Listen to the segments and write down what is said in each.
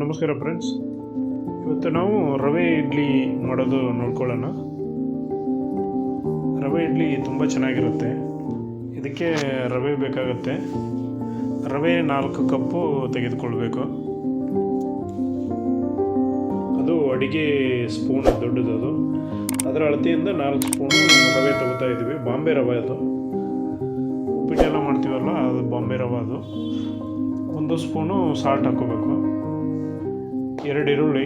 ನಮಸ್ಕಾರ ಫ್ರೆಂಡ್ಸ್. ಇವತ್ತು ನಾವು ರವೆ ಇಡ್ಲಿ ಮಾಡೋದು ನೋಡ್ಕೊಳ್ಳೋಣ. ರವೆ ಇಡ್ಲಿ ತುಂಬ ಚೆನ್ನಾಗಿರುತ್ತೆ. ಇದಕ್ಕೆ ರವೆ ಬೇಕಾಗುತ್ತೆ. ರವೆ 4 ಕಪ್ಪು ತೆಗೆದುಕೊಳ್ಬೇಕು. ಅದು ಅಡಿಗೆ ಸ್ಪೂನ್ ದೊಡ್ಡದು. ಅದರ ಅಳತೆಯಿಂದ 4 ಸ್ಪೂನು ರವೆ ತಗೋತಾ ಇದ್ದೀವಿ. ಬಾಂಬೆ ರವೆ ಅದು. ಉಪ್ಪಿಟ್ಟೆಲ್ಲ ಮಾಡ್ತೀವಲ್ಲ, ಅದು ಬಾಂಬೆ ರವೆ. ಅದು 1 ಸ್ಪೂನು ಸಾಲ್ಟ್ ಹಾಕೋಬೇಕು. 2 ಈರುಳ್ಳಿ,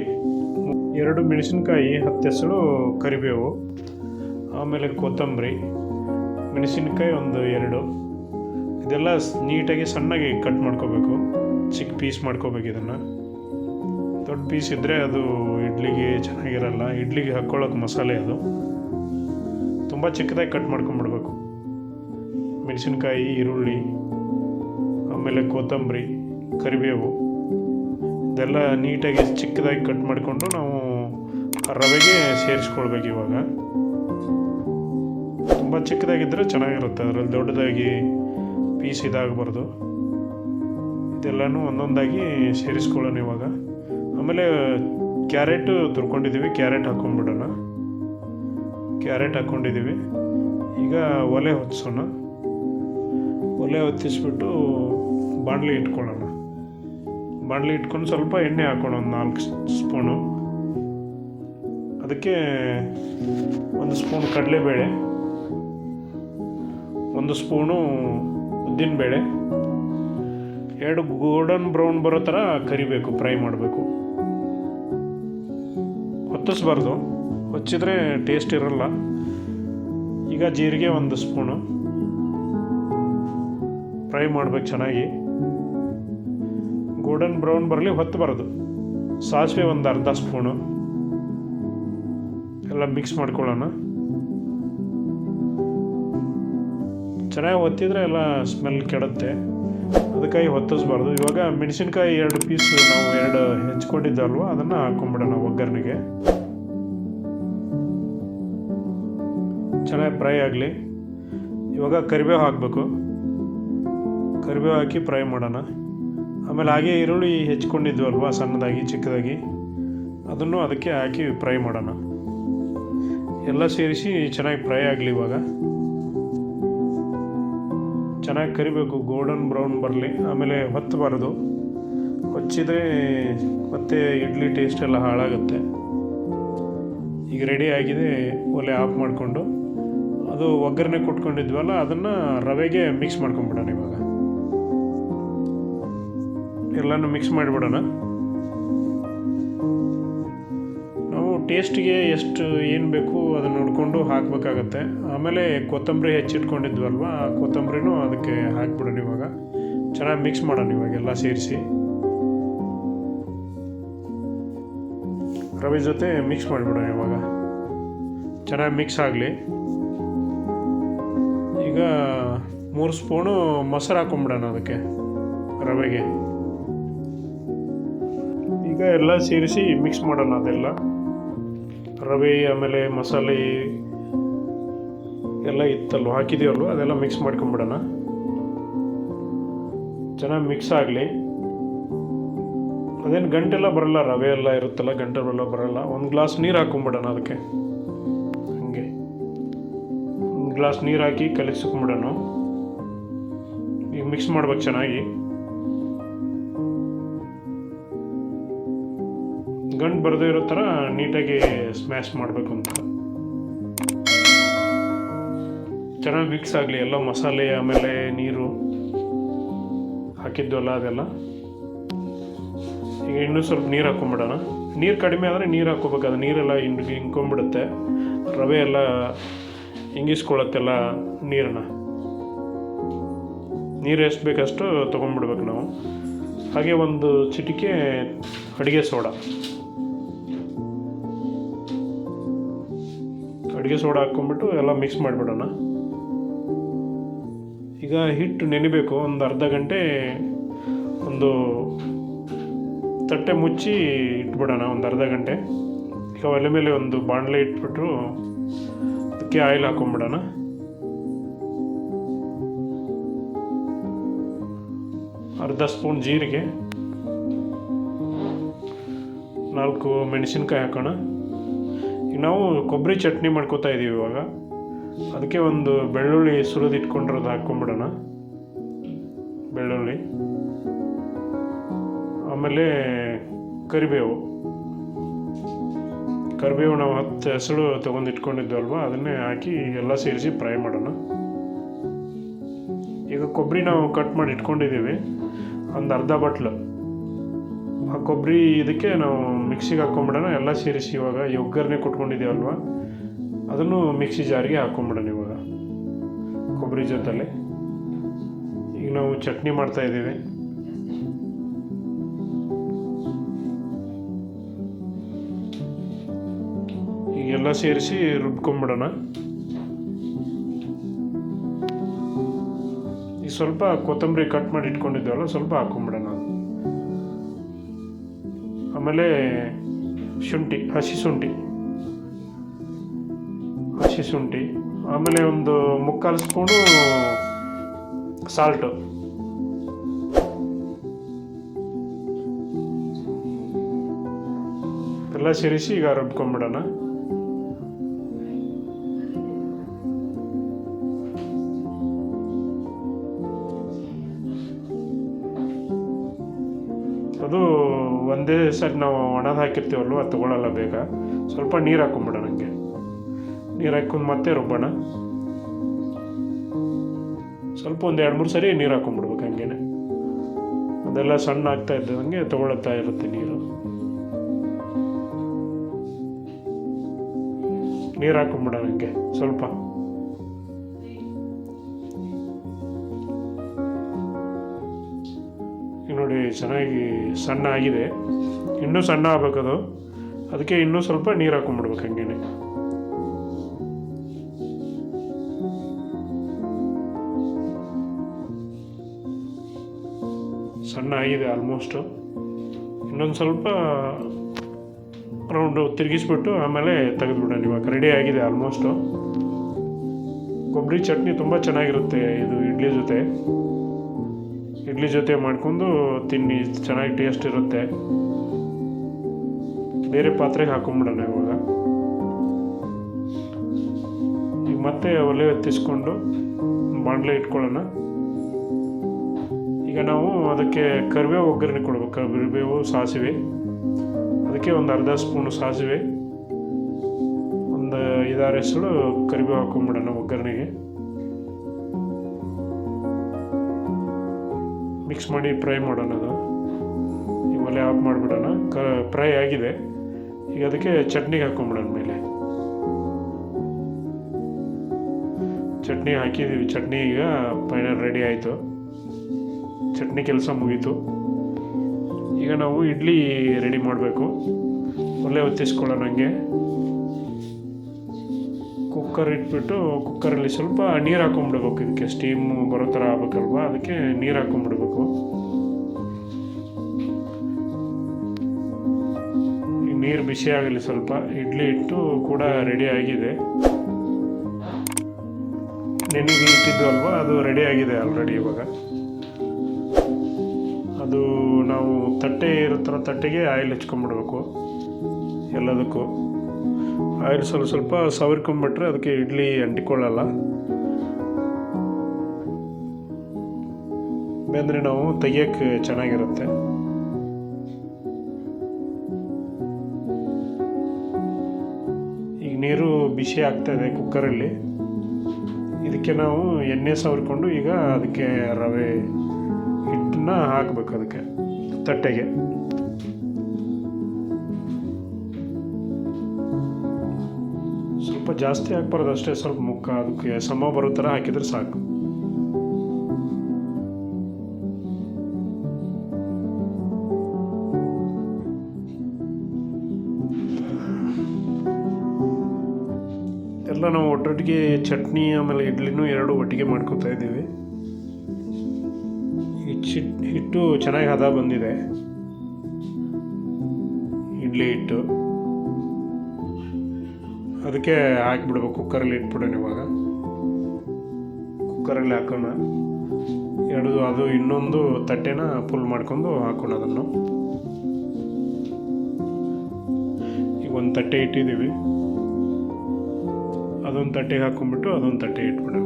2 ಮೆಣಸಿನ್ಕಾಯಿ, 10 ಎಸಳು ಕರಿಬೇವು, ಆಮೇಲೆ ಕೊತ್ತಂಬರಿ, ಮೆಣಸಿನ್ಕಾಯಿ 2. ಇದೆಲ್ಲ ನೀಟಾಗಿ ಸಣ್ಣಗೆ ಕಟ್ ಮಾಡ್ಕೋಬೇಕು. ಚಿಕ್ಕ ಪೀಸ್ ಮಾಡ್ಕೋಬೇಕು. ಇದನ್ನು ದೊಡ್ಡ ಪೀಸ್ ಇದ್ದರೆ ಅದು ಇಡ್ಲಿಗೆ ಚೆನ್ನಾಗಿರಲ್ಲ. ಇಡ್ಲಿಗೆ ಹಾಕ್ಕೊಳ್ಳೋಕೆ ಮಸಾಲೆ ಅದು ತುಂಬ ಚಿಕ್ಕದಾಗಿ ಕಟ್ ಮಾಡ್ಕೊಂಬಿಡ್ಬೇಕು. ಮೆಣಸಿನ್ಕಾಯಿ, ಈರುಳ್ಳಿ, ಆಮೇಲೆ ಕೊತ್ತಂಬರಿ, ಕರಿಬೇವು ಇದೆಲ್ಲ ನೀಟಾಗಿ ಚಿಕ್ಕದಾಗಿ ಕಟ್ ಮಾಡಿಕೊಂಡು ನಾವು ರವೆಗೆ ಸೇರಿಸ್ಕೊಳ್ಬೇಕು. ಇವಾಗ ತುಂಬ ಚಿಕ್ಕದಾಗಿದ್ದರೆ ಚೆನ್ನಾಗಿರುತ್ತೆ. ಅದರಲ್ಲಿ ದೊಡ್ಡದಾಗಿ ಪೀಸ್ ಇದಾಗಬಾರ್ದು. ಇದೆಲ್ಲನೂ ಒಂದೊಂದಾಗಿ ಸೇರಿಸ್ಕೊಳ್ಳೋಣ ಇವಾಗ. ಆಮೇಲೆ ಕ್ಯಾರೆಟ್ ತುರ್ಕೊಂಡಿದ್ದೀವಿ. ಕ್ಯಾರೆಟ್ ಹಾಕ್ಕೊಂಡ್ಬಿಡೋಣ. ಕ್ಯಾರೆಟ್ ಹಾಕ್ಕೊಂಡಿದ್ದೀವಿ. ಈಗ ಒಲೆ ಹೊತ್ತಿಸೋಣ. ಒಲೆ ಹೊತ್ತಿಸ್ಬಿಟ್ಟು ಬಾಣಲಿ ಇಟ್ಕೊಳ್ಳೋಣ. ಬಾಣಲಿ ಇಟ್ಕೊಂಡು ಸ್ವಲ್ಪ ಎಣ್ಣೆ ಹಾಕೋಣ, 4 ಸ್ಪೂನು. ಅದಕ್ಕೆ 1 ಸ್ಪೂನ್ ಕಡಲೆಬೇಳೆ, 1 ಸ್ಪೂನು ಉದ್ದಿನಬೇಳೆ, 2 ಗೋಲ್ಡನ್ ಬ್ರೌನ್ ಬರೋ ಥರ ಕರಿಬೇಕು, ಫ್ರೈ ಮಾಡಬೇಕು. ಹೊತ್ತಿಸ್ಬಾರ್ದು, ಹೊಚ್ಚಿದ್ರೆ ಟೇಸ್ಟ್ ಇರಲ್ಲ. ಈಗ ಜೀರಿಗೆ 1 ಸ್ಪೂನು ಫ್ರೈ ಮಾಡ್ಬೇಕು ಚೆನ್ನಾಗಿ. ಗೋಲ್ಡನ್ ಬ್ರೌನ್ ಬರಲಿ, ಹೊತ್ತಬಾರ್ದು. ಸಾಸಿವೆ 1 ಅರ್ಧ ಸ್ಪೂನು. ಎಲ್ಲ ಮಿಕ್ಸ್ ಮಾಡ್ಕೊಳ್ಳೋಣ. ಚೆನ್ನಾಗಿ ಹೊತ್ತಿದ್ರೆ ಎಲ್ಲ ಸ್ಮೆಲ್ ಕೆಡುತ್ತೆ. ಅದಕ್ಕಾಗಿ ಹೊತ್ತಿಸ್ಬಾರ್ದು. ಇವಾಗ ಮೆಣಸಿನ್ಕಾಯಿ 2 ಪೀಸ್ ನಾವು 2 ಹೆಚ್ಕೊಂಡಿದ್ದಲ್ವ, ಅದನ್ನು ಹಾಕ್ಕೊಂಬಿಡೋಣ ಒಗ್ಗರಣೆಗೆ. ಚೆನ್ನಾಗಿ ಫ್ರೈ ಆಗಲಿ. ಇವಾಗ ಕರಿಬೇವು ಹಾಕಬೇಕು. ಕರಿಬೇವು ಹಾಕಿ ಫ್ರೈ ಮಾಡೋಣ. ಆಮೇಲೆ ಹಾಗೆ ಈರುಳ್ಳಿ ಹೆಚ್ಕೊಂಡಿದ್ವಲ್ವ ಸಣ್ಣದಾಗಿ ಚಿಕ್ಕದಾಗಿ, ಅದನ್ನು ಅದಕ್ಕೆ ಹಾಕಿ ಫ್ರೈ ಮಾಡೋಣ. ಎಲ್ಲ ಸೇರಿಸಿ ಚೆನ್ನಾಗಿ ಫ್ರೈ ಆಗಲಿ. ಇವಾಗ ಚೆನ್ನಾಗಿ ಕರಿಬೇಕು, ಗೋಲ್ಡನ್ ಬ್ರೌನ್ ಬರಲಿ. ಆಮೇಲೆ ಹೊತ್ತಬಾರ್ದು. ಹೊಚ್ಚಿದ್ರೆ ಮತ್ತೆ ಇಡ್ಲಿ ಟೇಸ್ಟ್ ಎಲ್ಲ ಹಾಳಾಗುತ್ತೆ. ಈಗ ರೆಡಿ ಆಗಿದೆ. ಒಲೆ ಆಫ್ ಮಾಡಿಕೊಂಡು ಅದು ಒಗ್ಗರಣೆ ಕೊಟ್ಕೊಂಡಿದ್ವಲ್ಲ, ಅದನ್ನು ರವೆಗೆ ಮಿಕ್ಸ್ ಮಾಡ್ಕೊಂಬಿಡೋಣ. ಇವಾಗ ಎಲ್ಲನೂ ಮಿಕ್ಸ್ ಮಾಡಿಬಿಡೋಣ. ನಾವು ಟೇಸ್ಟಿಗೆ ಎಷ್ಟು ಏನು ಬೇಕು ಅದನ್ನು ನೋಡಿಕೊಂಡು ಹಾಕಬೇಕಾಗತ್ತೆ. ಆಮೇಲೆ ಕೊತ್ತಂಬರಿ ಹೆಚ್ಚಿಟ್ಕೊಂಡಿದ್ವಲ್ವ, ಆ ಕೊತ್ತಂಬರಿನೂ ಅದಕ್ಕೆ ಹಾಕಿಬಿಡೋಣ. ಇವಾಗ ಚೆನ್ನಾಗಿ ಮಿಕ್ಸ್ ಮಾಡೋಣ. ಇವಾಗೆಲ್ಲ ಸೇರಿಸಿ ರವೆ ಜೊತೆ ಮಿಕ್ಸ್ ಮಾಡಿಬಿಡೋಣ. ಇವಾಗ ಚೆನ್ನಾಗಿ ಮಿಕ್ಸ್ ಆಗಲಿ. ಈಗ 3 ಸ್ಪೂನು ಮೊಸರು ಹಾಕೊಂಬಿಡೋಣ ಅದಕ್ಕೆ, ರವೆಗೆ. ಈಗ ಎಲ್ಲ ಸೇರಿಸಿ ಮಿಕ್ಸ್ ಮಾಡೋಣ. ಅದೆಲ್ಲ ರವೆ ಆಮೇಲೆ ಮಸಾಲೆ ಎಲ್ಲ ಇತ್ತಲ್ವ, ಹಾಕಿದ್ದೀವಲ್ವ, ಅದೆಲ್ಲ ಮಿಕ್ಸ್ ಮಾಡ್ಕೊಂಬಿಡೋಣ. ಚೆನ್ನಾಗಿ ಮಿಕ್ಸ್ ಆಗಲಿ. ಅದೇನು ಗಂಟೆಲ್ಲ ಬರಲ್ಲ. ರವೆ ಎಲ್ಲ ಇರುತ್ತಲ್ಲ, ಗಂಟೆಲ್ಲ ಬರಲ್ಲ. 1 ಗ್ಲಾಸ್ ನೀರು ಹಾಕೊಂಬಿಡೋಣ ಅದಕ್ಕೆ. ಹಂಗೆ 1 ಗ್ಲಾಸ್ ನೀರು ಹಾಕಿ ಕಲಿಸ್ಕೊಂಬಿಡೋಣ. ಈಗ ಮಿಕ್ಸ್ ಮಾಡ್ಬೇಕು ಚೆನ್ನಾಗಿ. ಗಂಟು ಬರದೇ ಇರೋ ಥರ ನೀಟಾಗಿ ಸ್ಮ್ಯಾಶ್ ಮಾಡಬೇಕು ಅಂತ. ಚೆನ್ನಾಗಿ ಮಿಕ್ಸ್ ಆಗಲಿ. ಎಲ್ಲ ಮಸಾಲೆ ಆಮೇಲೆ ನೀರು ಹಾಕಿದ್ವಲ್ಲ ಅದೆಲ್ಲ. ಈಗ ಇನ್ನೂ ಸ್ವಲ್ಪ ನೀರು ಹಾಕ್ಕೊಂಬಿಡೋಣ. ನೀರು ಕಡಿಮೆ ಆದರೆ ನೀರು ಹಾಕ್ಕೋಬೇಕು. ಅದು ನೀರೆಲ್ಲ ಹಿಂಕೊಂಬಿಡುತ್ತೆ. ರವೆ ಎಲ್ಲ ಹಿಂಗಿಸ್ಕೊಳತ್ತೆಲ್ಲ ನೀರನ್ನು. ನೀರು ಎಷ್ಟು ಬೇಕಷ್ಟು ತೊಗೊಂಡ್ಬಿಡ್ಬೇಕು ನಾವು. ಹಾಗೆ 1 ಚಿಟಿಕೆ ಅಡುಗೆ ಸೋಡಾ ಹಾಕ್ಕೊಂಬಿಟ್ಟು ಎಲ್ಲ ಮಿಕ್ಸ್ ಮಾಡಿಬಿಡೋಣ. ಈಗ ಹಿಟ್ಟು ನೆನಿಬೇಕು. 1 ಅರ್ಧ ಗಂಟೆ ಒಂದು ತಟ್ಟೆ ಮುಚ್ಚಿ ಇಟ್ಬಿಡೋಣ, 1 ಅರ್ಧ ಗಂಟೆ. ಈಗ ಒಲೆ ಮೇಲೆ ಒಂದು ಬಾಣಲೆ ಇಟ್ಬಿಟ್ಟು ಅದಕ್ಕೆ ಆಯಿಲ್ ಹಾಕ್ಕೊಂಬಿಡೋಣ. ಅರ್ಧ ಸ್ಪೂನ್ ಜೀರಿಗೆ, 4 ಮೆಣಸಿನ್ಕಾಯಿ ಹಾಕೋಣ. ಈಗ ನಾವು ಕೊಬ್ಬರಿ ಚಟ್ನಿ ಮಾಡ್ಕೋತಾ ಇದ್ದೀವಿ ಇವಾಗ. ಅದಕ್ಕೆ ಒಂದು ಬೆಳ್ಳುಳ್ಳಿ ಸುರಿದು ಇಟ್ಕೊಂಡಿರೋದು ಹಾಕ್ಕೊಂಬಿಡೋಣ. ಬೆಳ್ಳುಳ್ಳಿ, ಆಮೇಲೆ ಕರಿಬೇವು ನಾವು 10 ಹೆಸಳು ತೊಗೊಂಡು ಇಟ್ಕೊಂಡಿದ್ವಲ್ವ, ಅದನ್ನೇ ಹಾಕಿ ಎಲ್ಲ ಸೇರಿಸಿ ಫ್ರೈ ಮಾಡೋಣ. ಈಗ ಕೊಬ್ಬರಿ ನಾವು ಕಟ್ ಮಾಡಿ ಇಟ್ಕೊಂಡಿದ್ದೀವಿ, ಒಂದು ಅರ್ಧ ಬಟ್ಲು. ಆ ಕೊಬ್ಬರಿ ಇದಕ್ಕೆ ನಾವು ಮಿಕ್ಸಿಗೆ ಹಾಕ್ಕೊಂಬಿಡೋಣ. ಎಲ್ಲ ಸೇರಿಸಿ ಇವಾಗ ಈ ಒಗ್ಗರಣೆ ಕೊಟ್ಕೊಂಡಿದ್ದೀವಲ್ವ, ಅದನ್ನು ಮಿಕ್ಸಿ ಜಾರಿಗೆ ಹಾಕ್ಕೊಂಬಿಡೋಣ ಇವಾಗ ಕೊಬ್ಬರಿ ಜೊತೆಲಿ. ಈಗ ನಾವು ಚಟ್ನಿ ಮಾಡ್ತಾಯಿದ್ದೀವಿ. ಈಗೆಲ್ಲ ಸೇರಿಸಿ ರುಬ್ಕೊಂಬಿಡೋಣ. ಈಗ ಸ್ವಲ್ಪ ಕೊತ್ತಂಬರಿ ಕಟ್ ಮಾಡಿ ಇಟ್ಕೊಂಡಿದ್ದೇವಲ್ಲ, ಸ್ವಲ್ಪ ಹಾಕ್ಕೊಂಬಿಡೋಣ. ಆಮೇಲೆ ಶುಂಠಿ, ಹಸಿ ಶುಂಠಿ, ಆಮೇಲೆ ಒಂದು 3/4 ಸ್ಪೂನು ಸಾಲ್ಟು, ಎಲ್ಲ ಸೇರಿಸಿ ಈಗ ರುಬ್ಕೊಂಬಿಡೋಣ. ಅದು ಒಂದೇ ಸರಿ ನಾವು ಒಣದು ಹಾಕಿರ್ತೀವಲ್ವ, ಅದು ತೊಗೊಳ್ಳಲ್ಲ ಬೇಗ. ಸ್ವಲ್ಪ ನೀರು ಹಾಕ್ಕೊಂಬಿಡೋಣ. ಹಂಗೆ ನೀರು ಹಾಕ್ಕೊಂಡು ಮತ್ತೆ ರುಬ್ಬೋಣ. ಸ್ವಲ್ಪ ಒಂದು 2-3 ಸರಿ ನೀರು ಹಾಕ್ಕೊಂಬಿಡ್ಬೇಕು. ಹಂಗೇನೆ ಅದೆಲ್ಲ ಸಣ್ಣ ಆಗ್ತಾ ಇದ್ದಂಗೆ ತೊಗೊಳ್ತಾ ಇರುತ್ತೆ ನೀರು. ನೀರು ಹಾಕ್ಕೊಂಬಿಡೋಣ ಹಂಗೆ ಸ್ವಲ್ಪ. ನೋಡಿ ಚೆನ್ನಾಗಿ ಸಣ್ಣ ಆಗಿದೆ. ಇನ್ನೂ ಸಣ್ಣ ಆಗ್ಬೇಕದು, ಅದಕ್ಕೆ ಇನ್ನೂ ಸ್ವಲ್ಪ ನೀರು ಹಾಕ್ಕೊಂಬಿಡ್ಬೇಕು. ಹಂಗೇನೆ ಸಣ್ಣ ಆಗಿದೆ ಆಲ್ಮೋಸ್ಟು. ಇನ್ನೊಂದು ಸ್ವಲ್ಪ ರೌಂಡು ತಿರುಗಿಸ್ಬಿಟ್ಟು ಆಮೇಲೆ ತೆಗೆದುಬಿಡೋಣ. ಇವಾಗ ರೆಡಿ ಆಗಿದೆ ಆಲ್ಮೋಸ್ಟು. ಕೊಬ್ಬರಿ ಚಟ್ನಿ ತುಂಬ ಚೆನ್ನಾಗಿರುತ್ತೆ ಇದು. ಇಡ್ಲಿ ಜೊತೆ ಮಾಡ್ಕೊಂಡು ತಿನ್ನಿ, ಚೆನ್ನಾಗಿ ಟೇಸ್ಟ್ ಇರುತ್ತೆ. ಬೇರೆ ಪಾತ್ರೆಗೆ ಹಾಕೊಂಬಿಡೋಣ ಇವಾಗ. ಈಗ ಮತ್ತೆ ಒಲೆ ಹೊತ್ತಿಸ್ಕೊಂಡು ಬಾಣಲೆ ಇಟ್ಕೊಳ್ಳೋಣ. ಈಗ ನಾವು ಅದಕ್ಕೆ ಕರಿಬೇವು ಒಗ್ಗರಣೆ ಕೊಡ್ಬೇಕು. ಕರಿಬೇವು, ಸಾಸಿವೆ, ಅದಕ್ಕೆ ಒಂದು ಅರ್ಧ ಸ್ಪೂನು ಸಾಸಿವೆ, ಒಂದು 5-6 ಹೆಸರು ಕರಿಬೇವು ಹಾಕೊಂಬಿಡೋಣ ಒಗ್ಗರಣೆಗೆ. ಮಿಕ್ಸ್ ಮಾಡಿ ಫ್ರೈ ಮಾಡೋಣ. ಅದು ಈಗ ಒಲೆ ಆಫ್ ಮಾಡಿಬಿಡೋಣ. ಫ್ರೈ ಆಗಿದೆ. ಈಗ ಅದಕ್ಕೆ ಚಟ್ನಿಗೆ ಹಾಕ್ಕೊಂಬಿಡೋಣ. ಮೇಲೆ ಚಟ್ನಿ ಹಾಕಿದ್ದೀವಿ. ಚಟ್ನಿ ಈಗ ಫೈನಲ್ ರೆಡಿ ಆಯಿತು. ಚಟ್ನಿ ಕೆಲಸ ಮುಗೀತು. ಈಗ ನಾವು ಇಡ್ಲಿ ರೆಡಿ ಮಾಡಬೇಕು. ಒಲೆ ಹೊತ್ತಿಸ್ಕೊಳ್ಳೋಣ. ಹಂಗೆ ಕುಕ್ಕರ್ ಇಟ್ಬಿಟ್ಟು ಕುಕ್ಕರಲ್ಲಿ ಸ್ವಲ್ಪ ನೀರು ಹಾಕ್ಕೊಂಬಿಡ್ಬೇಕು. ಇದಕ್ಕೆ ಸ್ಟೀಮ್ ಬರೋ ಥರ ಆಗ್ಬೇಕಲ್ವ, ಅದಕ್ಕೆ ನೀರು ಹಾಕ್ಕೊಂಬಿಡ್ಬೇಕು. ಈಗ ನೀರು ಬಿಸಿ ಆಗಲಿ ಸ್ವಲ್ಪ. ಇಡ್ಲಿ ಹಿಟ್ಟು ಕೂಡ ರೆಡಿ ಆಗಿದೆ. ನೆನೆಗೆ ಇಟ್ಟಿದ್ದು ಅಲ್ವಾ, ಅದು ರೆಡಿ ಆಗಿದೆ ಆಲ್ರೆಡಿ. ಇವಾಗ ಅದು ನಾವು ತಟ್ಟೆ ಇರುತ್ತಲ್ಲ, ತಟ್ಟೆಗೆ ಆಯಿಲ್ ಹಚ್ಕೊಂಬಿಡ್ಬೇಕು. ಎಲ್ಲದಕ್ಕೂ ಆಯಿಲ್ ಸ್ವಲ್ಪ ಸವರ್ಕೊಂಬಿಟ್ರೆ ಅದಕ್ಕೆ ಇಡ್ಲಿ ಅಂಟಿಕೊಳ್ಳಲ್ಲ. ಅಂದರೆ ನಾವು ತೆಗಿಯೋಕ್ಕೆ ಚೆನ್ನಾಗಿರುತ್ತೆ. ಈಗ ನೀರು ಬಿಸಿ ಆಗ್ತಾಯಿದೆ ಕುಕ್ಕರಲ್ಲಿ. ಇದಕ್ಕೆ ನಾವು ಎಣ್ಣೆ ಸವರ್ಕೊಂಡು ಈಗ ಅದಕ್ಕೆ ರವೆ ಹಿಟ್ಟನ್ನ ಹಾಕಬೇಕು. ಅದಕ್ಕೆ ತಟ್ಟೆಗೆ ಸ್ವಲ್ಪ ಜಾಸ್ತಿ ಹಾಕ್ಬಾರ್ದು, ಅಷ್ಟೇ ಸ್ವಲ್ಪ ಮುಖ ಅದಕ್ಕೆ ಸಮ ಬರೋ ಥರ ಹಾಕಿದ್ರೆ ಸಾಕು. ಎಲ್ಲ ನಾವು ಒಟ್ಟೊಟ್ಟಿಗೆ ಚಟ್ನಿ ಆಮೇಲೆ ಇಡ್ಲಿನೂ ಎರಡು ಒಟ್ಟಿಗೆ ಮಾಡ್ಕೊತಾ ಇದ್ದೀವಿ. ಹಿಟ್ಟು ಚೆನ್ನಾಗಿ ಹದ ಬಂದಿದೆ. ಇಡ್ಲಿ ಹಿಟ್ಟು ಅದಕ್ಕೆ ಹಾಕಿಬಿಡ್ಬೇಕು. ಕುಕ್ಕರಲ್ಲಿ ಇಟ್ಬಿಡೋಣ. ಇವಾಗ ಕುಕ್ಕರಲ್ಲಿ ಹಾಕೋಣ. ಅದು ಇನ್ನೊಂದು ತಟ್ಟೆನ ಫುಲ್ ಮಾಡ್ಕೊಂಡು ಹಾಕೋಣ. ಅದನ್ನು ಒಂದು ತಟ್ಟೆ ಇಟ್ಟಿದ್ದೀವಿ, ಅದೊಂದು ತಟ್ಟೆಗೆ ಹಾಕ್ಕೊಂಡ್ಬಿಟ್ಟು ಅದೊಂದು ತಟ್ಟೆ ಇಟ್ಬಿಡೋಣ.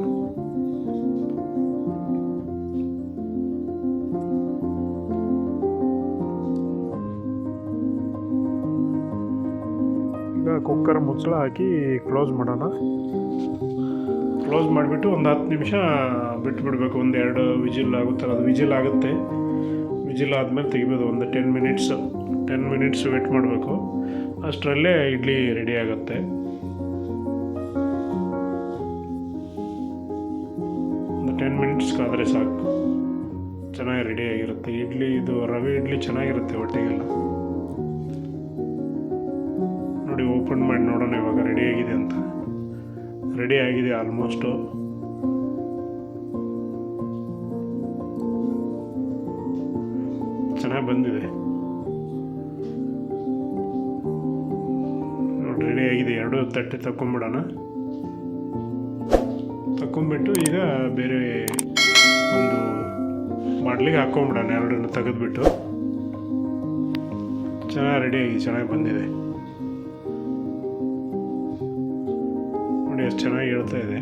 ಈಗ ಕುಕ್ಕರ್ ಮುಚ್ಚಳ ಹಾಕಿ ಕ್ಲೋಸ್ ಮಾಡೋಣ. ಕ್ಲೋಸ್ ಮಾಡಿಬಿಟ್ಟು ಒಂದು 10 ನಿಮಿಷ ಬಿಟ್ಬಿಡ್ಬೇಕು. ಒಂದು 2 ವಿಜಿಲ್ ಆಗುತ್ತಲ್ಲ, ಅದು ವಿಜಿಲ್ ಆಗುತ್ತೆ. ವಿಜಿಲ್ ಆದಮೇಲೆ ತೆಗಿಬೋದು. ಒಂದು 10 ಮಿನಿಟ್ಸ್ ವೇಟ್ ಮಾಡಬೇಕು. ಅಷ್ಟರಲ್ಲೇ ಇಡ್ಲಿ ರೆಡಿ ಆಗುತ್ತೆ. ಒಂದು 10 ಮಿನಿಟ್ಸ್ ಕಾದರೆ ಸಾಕು, ಚೆನ್ನಾಗಿ ರೆಡಿಯಾಗಿರುತ್ತೆ ಇಡ್ಲಿ. ಇದು ರವೆ ಇಡ್ಲಿ ಚೆನ್ನಾಗಿರುತ್ತೆ ಹೊಟ್ಟೆಗೆಲ್ಲ. ನೋಡಿ, ಓಪನ್ ಮಾಡಿ ನೋಡೋಣ ಇವಾಗ ರೆಡಿಯಾಗಿದೆ ಅಂತ. ರೆಡಿಯಾಗಿದೆ ಆಲ್ಮೋಸ್ಟು. ಚೆನ್ನಾಗಿ ಬಂದಿದೆ ನೋಡಿ, ರೆಡಿಯಾಗಿದೆ. 2 ತಟ್ಟೆ ತಗೊಂಡ್ಬಿಡೋಣ. ತಗೊಂಡ್ಬಿಟ್ಟು ಈಗ ಬೇರೆ ಒಂದು ಬಾಟ್ಲಿಗೆ ಹಾಕ್ಕೊಂಬಿಡೋಣ. 2 ತೆಗೆದುಬಿಟ್ಟು ಚೆನ್ನಾಗಿ ರೆಡಿಯಾಗಿ ಚೆನ್ನಾಗಿ ಬಂದಿದೆ ನೋಡಿ, ಎಷ್ಟು ಚೆನ್ನಾಗಿ ಹೇಳ್ತಾ ಇದೆ.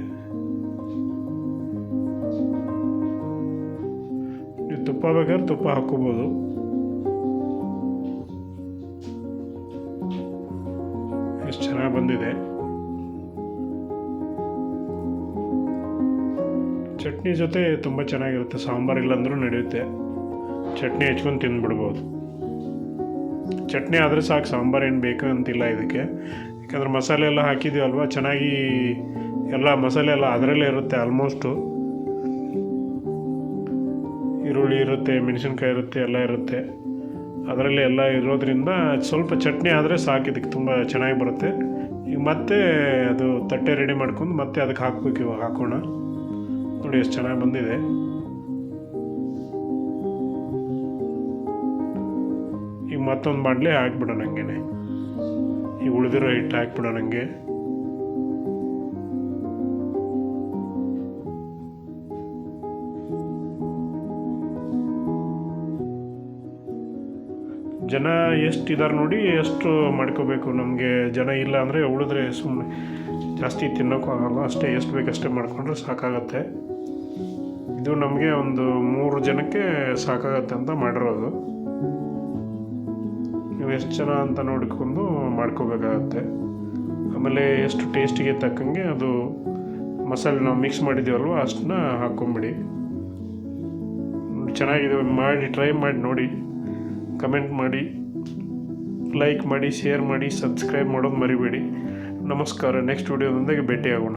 ನೀವು ತುಪ್ಪ ಬೇಕಾದ್ರೆ ತುಪ್ಪ ಹಾಕ್ಕೋಬೋದು. ಎಷ್ಟು ಚೆನ್ನಾಗಿ ಬಂದಿದೆ. ಚಟ್ನಿ ಜೊತೆ ತುಂಬ ಚೆನ್ನಾಗಿರುತ್ತೆ. ಸಾಂಬಾರು ಇಲ್ಲಾಂದ್ರೂ ನಡೆಯುತ್ತೆ. ಚಟ್ನಿ ಹೆಚ್ಕೊಂಡು ತಿಂದ್ಬಿಡ್ಬೋದು. ಚಟ್ನಿ ಆದರೆ ಸಾಕು, ಸಾಂಬಾರು ಏನು ಬೇಕು ಅಂತಿಲ್ಲ ಇದಕ್ಕೆ. ಯಾಕಂದ್ರೆ ಮಸಾಲೆ ಎಲ್ಲ ಹಾಕಿದ್ದೀವಲ್ವ, ಚೆನ್ನಾಗಿ ಎಲ್ಲ ಮಸಾಲೆ ಎಲ್ಲ ಅದರಲ್ಲೇ ಇರುತ್ತೆ. ಆಲ್ಮೋಸ್ಟು ಈರುಳ್ಳಿ ಇರುತ್ತೆ, ಮೆಣಸಿನ್ಕಾಯಿ ಇರುತ್ತೆ, ಎಲ್ಲ ಇರುತ್ತೆ ಅದರಲ್ಲಿ. ಎಲ್ಲ ಇರೋದ್ರಿಂದ ಸ್ವಲ್ಪ ಚಟ್ನಿ ಆದರೆ ಸಾಕು, ಇದಕ್ಕೆ ತುಂಬ ಚೆನ್ನಾಗಿ ಬರುತ್ತೆ. ಈಗ ಮತ್ತೆ ಅದು ತಟ್ಟೆ ರೆಡಿ ಮಾಡ್ಕೊಂಡು ಮತ್ತೆ ಅದಕ್ಕೆ ಹಾಕ್ಬೇಕು. ಇವಾಗ ಹಾಕೋಣ. ನೋಡಿ ಎಷ್ಟು ಚೆನ್ನಾಗಿ ಬಂದಿದೆ. ಈಗ ಮತ್ತೊಂದು ಬಾಣಲೆ ಹಾಕ್ಬಿಡೋಣ. ಹಂಗೇನೆ ಈಗ ಉಳಿದಿರೋ ಹಿಟ್ಟು ಹಾಕ್ಬಿಡೋಣ. ಹಂಗೆ ಜನ ಎಷ್ಟಿದ್ದಾರೆ ನೋಡಿ, ಎಷ್ಟು ಮಾಡ್ಕೋಬೇಕು. ನಮಗೆ ಜನ ಇಲ್ಲ ಅಂದರೆ ಉಳಿದ್ರೆ ಸುಮ್ಮನೆ ಜಾಸ್ತಿ ತಿನ್ನೋಕ್ಕೂ ಆಗಲ್ಲ. ಅಷ್ಟೇ, ಎಷ್ಟು ಬೇಕಷ್ಟೇ ಮಾಡಿಕೊಂಡ್ರೆ ಸಾಕಾಗತ್ತೆ. ಇದು ನಮಗೆ ಒಂದು 3 ಜನಕ್ಕೆ ಸಾಕಾಗತ್ತೆ ಅಂತ ಮಾಡಿರೋದು. ನೀವು ಎಷ್ಟು ಜನ ಅಂತ ನೋಡಿಕೊಂಡು ಮಾಡ್ಕೋಬೇಕಾಗತ್ತೆ. ಆಮೇಲೆ ಎಷ್ಟು ಟೇಸ್ಟಿಗೆ ತಕ್ಕಂಗೆ ಅದು ಮಸಾಲೆ ನಾವು ಮಿಕ್ಸ್ ಮಾಡಿದ್ದೀವಲ್ವ ಅಷ್ಟನ್ನ ಹಾಕ್ಕೊಂಬಿಡಿ. ಚೆನ್ನಾಗಿದೆ. ಮಾಡಿ ಟ್ರೈ ಮಾಡಿ ನೋಡಿ, ಕಮೆಂಟ್ ಮಾಡಿ, ಲೈಕ್ ಮಾಡಿ, ಶೇರ್ ಮಾಡಿ, ಸಬ್ಸ್ಕ್ರೈಬ್ ಮಾಡೋದು ಮರಿಬೇಡಿ. ನಮಸ್ಕಾರ. ನೆಕ್ಸ್ಟ್ ವಿಡಿಯೋದೊಂದಿಗೆ ಭೇಟಿಯಾಗೋಣ.